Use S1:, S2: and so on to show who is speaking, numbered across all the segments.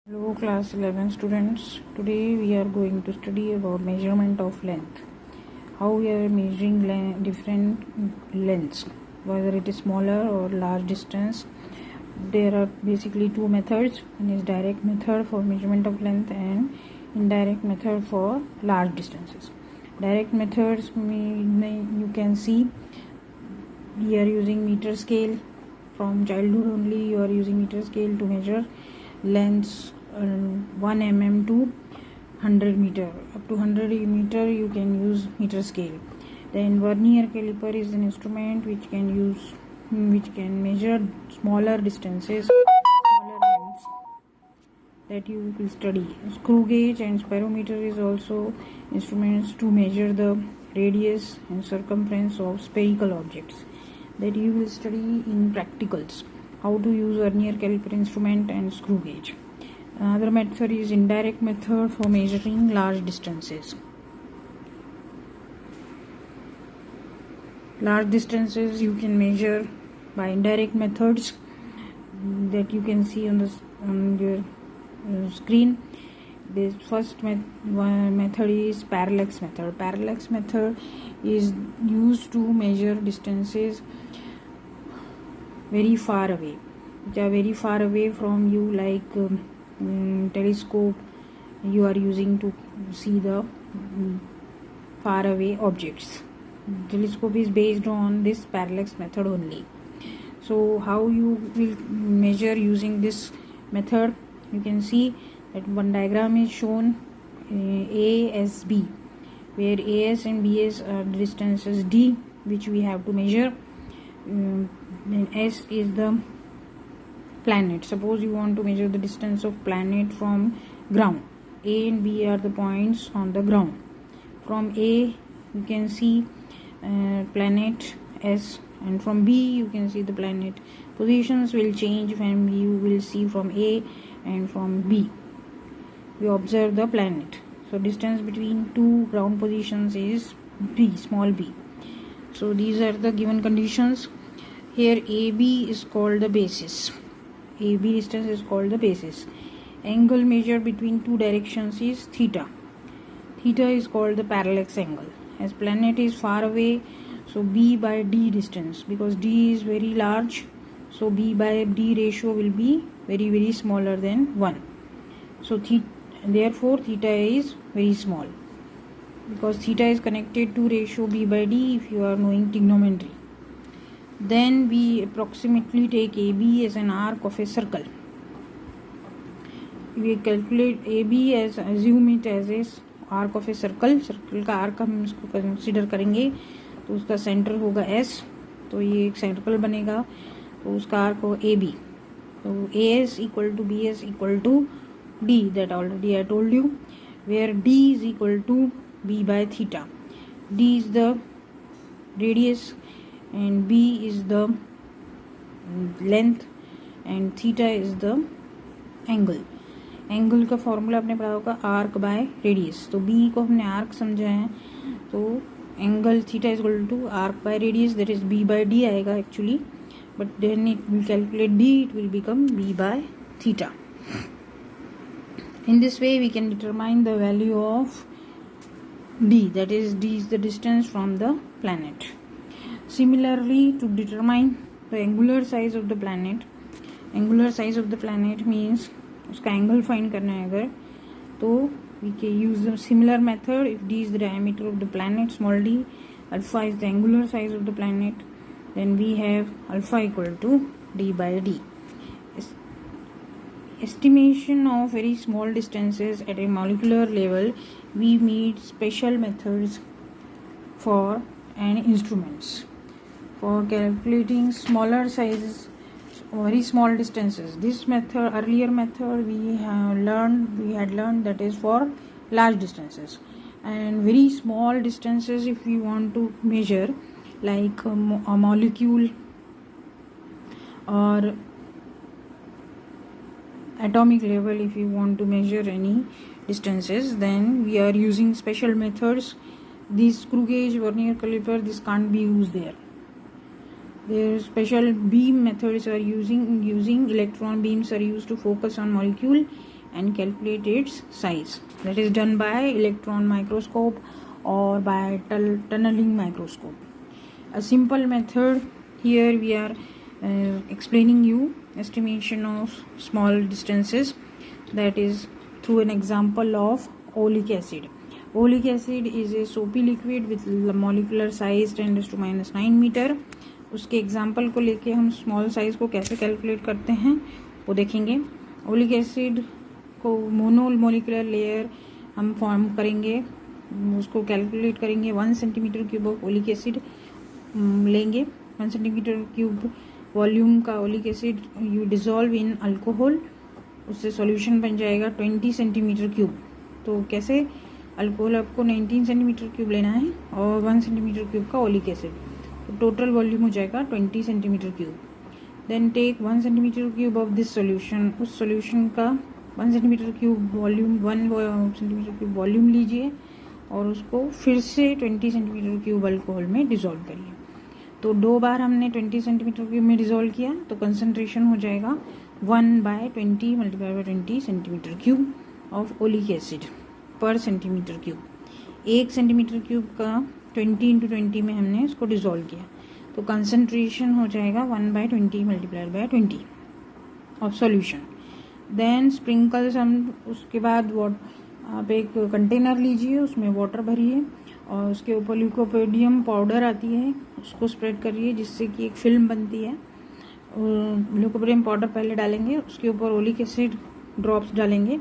S1: Hello class 11 students. Today we are going to study about measurement of length. How we are measuring different lengths, whether it is smaller or large distance. There are basically two methods. One is direct method for measurement of length and indirect method for large distances. Direct methods you can see we are using meter scale. From childhood only you are using meter scale to measure lengths 1 mm to 100 meter. Up to 100 meter you can use meter scale. Then vernier caliper is an instrument which can measure smaller distances, smaller lengths that you will study. Screw gauge and spirometer is also instruments to measure the radius and circumference of spherical objects that you will study in practicals. How to use vernier caliper instrument and screw gauge. Another method is indirect method for measuring large distances. Large distances you can measure by indirect methods that you can see on your screen. This first method is parallax method. Parallax method is used to measure distances very far away, which are very far away from you, like telescope you are using to see the far away objects. Telescope is based on this parallax method only. So how you will measure using this method? You can see that one diagram is shown, A as B, where AS and BS are the distances D which we have to measure. Then S is the planet. Suppose you want to measure the distance of planet from ground. A and B are the points on the ground. From A you can see planet S, and from B you can see the planet. Positions will change when you will see from A and from B. We observe the planet. So distance between two ground positions is B, small b. So these are the given conditions. Here AB is called the basis. AB distance is called the basis. Angle measured between two directions is theta. Theta is called the parallax angle. As planet is far away, so B by D distance, because D is very large, so B by D ratio will be very, very smaller than 1. So therefore theta is very small, because theta is connected to ratio B by D if you are knowing trigonometry. Then we approximately take AB as an arc of a circle. We calculate AB as, assume it as a arc of a circle. Circle का arc हम इसको consider करेंगे, तो उसका centre होगा S, तो ये एक सर्कल बनेगा, तो उसका आर्क हो AB. तो AS equal to BS equal to D, that already I told you, where D is equal to B by theta. D is the radius and B is the length and theta is the angle. Angle का formula आपने पढ़ा होगा arc by radius. तो B को हमने arc समझा है, तो angle theta is equal to arc by radius, that is B by D आएगा actually, but then it will calculate D, it will become B by theta. In this way we can determine the value of D, that is D is the distance from the planet. Similarly, to determine the angular size of the planet, angular size of the planet means उसका angle find करना है अगर, तो we can use the similar method. If D is the diameter of the planet, small d, alpha is the angular size of the planet, then we have alpha equal to D by D. Estimation of very small distances at a molecular level, we need special methods for and instruments for calculating smaller sizes, very small distances. This method, earlier method we had learned that is for large distances, and very small distances if we want to measure, like a molecule or atomic level, if you want to measure any distances, then we are using special methods. This screw gauge, vernier caliper, this can't be used there. Their special beam methods are using electron beams are used to focus on molecule and calculate its size. That is done by electron microscope or by tunneling microscope. A simple method here we are explaining you estimation of small distances, that is through an example of oleic acid. Oleic acid is a soapy liquid with molecular size 10⁻⁹ metre. उसके example को लेके हम small size को कैसे calculate करते हैं वो देखेंगे. ओलिक एसिड को मोनो मोलिकुलर लेयर हम फॉर्म करेंगे, उसको कैलकुलेट करेंगे. 1 centimetre cube of oleic acid लेंगे. 1 सेंटीमीटर क्यूब वॉल्यूम का oleic acid you dissolve in alcohol, उससे सॉल्यूशन बन जाएगा 20 सेंटीमीटर क्यूब. तो कैसे, अल्कोहल आपको 19 सेंटीमीटर क्यूब लेना है और 1 सेंटीमीटर क्यूब का ओलिक एसिड, तो टोटल वॉल्यूम हो जाएगा 20 centimetre cube. Then take 1 centimetre cube of this solution. उस सॉल्यूशन का 1 centimetre cube volume 1 centimetre cube volume लीजिए और उसको फिर से 20 सेंटीमीटर क्यूब अल्कोहल में डिजोल्व करिए. तो 2 बार हमने 20 सेंटीमीटर क्यूब में डिजोल्व किया तो कंसंट्रेशन हो जाएगा 1/20 multiply by 20 centimetre cube of oleic acid पर सेंटीमीटर क्यूब. 1 सेंटीमीटर क्यूब का 20 × 20 में हमने इसको डिजोल्व किया तो कंसंट्रेशन हो जाएगा 1/20 multiply by 20 of solution. Then sprinkles हम उसके बाद आप एक कंटेनर लीजिए, उसमें वाटर भरिए और उसके ऊपर ल्यूकोपेडियम पाउडर आती है उसको स्प्रेड करिए जिससे कि एक फिल्म बनती है. ल्यूकोपेडियम पाउडर पहले डालेंगे, उसके ऊपर ओलिक एसिड ड्रॉप्स डालेंगे.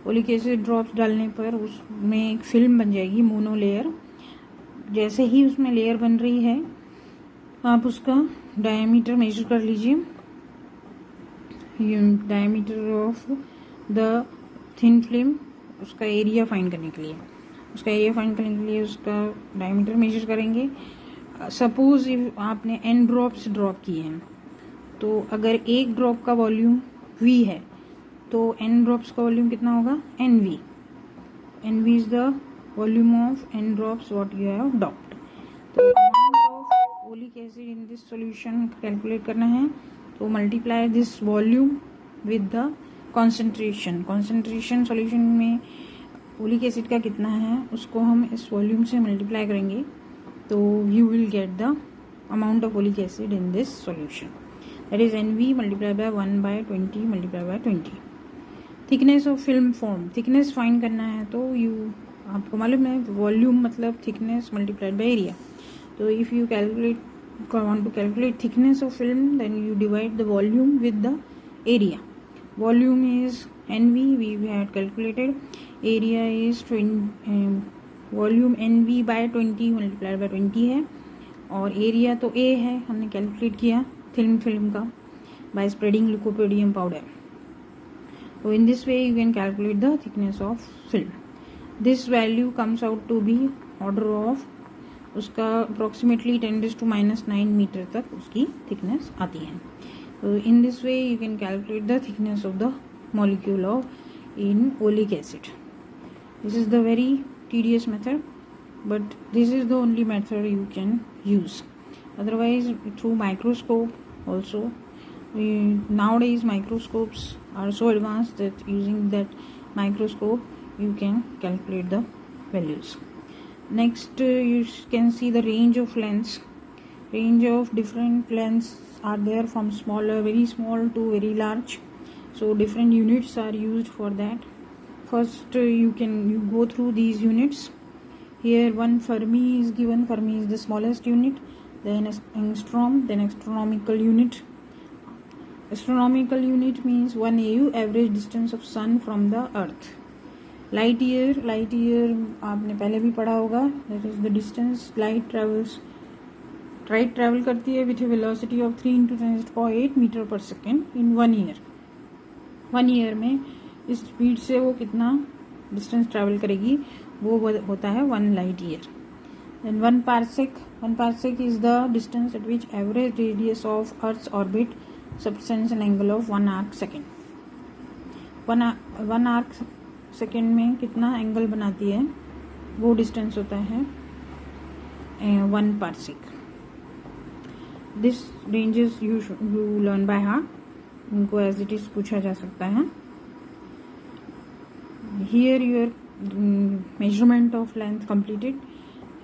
S1: ओलिक एसिड ड्रॉप्स डालने पर उसमें एक फिल्म बन जाएगी मोनो लेयर. जैसे ही उसमें लेयर बन रही है आप उसका डायमीटर मेजर कर लीजिए. Diameter of the thin film, उसका एरिया फाइंड करने के लिए उसका डायमीटर मेजर करेंगे. सपोज इफ आपने n ड्रॉप्स ड्रॉप किए हैं तो अगर एक ड्रॉप का वॉल्यूम v है तो n ड्रॉप्स का वॉल्यूम कितना होगा, nv. nv is the volume of n drops what you have dropped. तो amount of oleic acid in this solution calculate करना है तो multiply this volume with the concentration solution में ओलिक एसिड का कितना है उसको हम इस वॉल्यूम से मल्टीप्लाई करेंगे तो you will get the amount of oleic acid in this solution. That is NV multiply by 1/20 multiply by 20. Thickness of film form, thickness find करना है तो आपको मालूम है वॉल्यूम मतलब थिकनेस मल्टीप्लाइड बाय एरिया. तो if you want to calculate thickness of film then you divide the volume with the area. Volume is NV, we had calculated. Area is volume NV by 20 multiplied by 20 है और area तो A है, हमने calculate किया thin film का by spreading lycopodium powder. So in this way you can calculate the thickness of film. This value comes out to be order of उसका approximately 10⁻⁹ metre तक उसकी थिकनेस आती है. तो in this way you can calculate the thickness of the molecule of in oleic acid. This is the very tedious method but this is the only method you can use. Otherwise through microscope also, nowadays microscopes are so advanced that using that microscope you can calculate the values. Next you can see the range of lengths. Range of different lengths are there from smaller, very small to very large, so different units are used for that. First you go through these units. Here one Fermi is given. Fermi is the smallest unit, then angstrom, then astronomical unit. Astronomical unit means 1 AU, average distance of sun from the earth. Light year आपने पहले भी पढ़ा होगा. that is the distance light travel करती है with a velocity of 3 × 10⁸ metre पर second in 1 year. 1 year में इस स्पीड से वो कितना डिस्टेंस ट्रैवल करेगी वो होता है 1 light year. Then 1 parsec is the distance at which average radius of earth's orbit subtends an angle of 1 arc second. 1 arc second में कितना एंगल बनाती है वो डिस्टेंस होता है 1 parsec. This ranges you learn by heart, इनको as it is पूछा जा सकता है. here your measurement of length completed.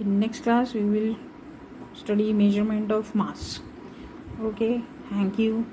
S1: In next class we will study measurement of mass. Okay, thank you.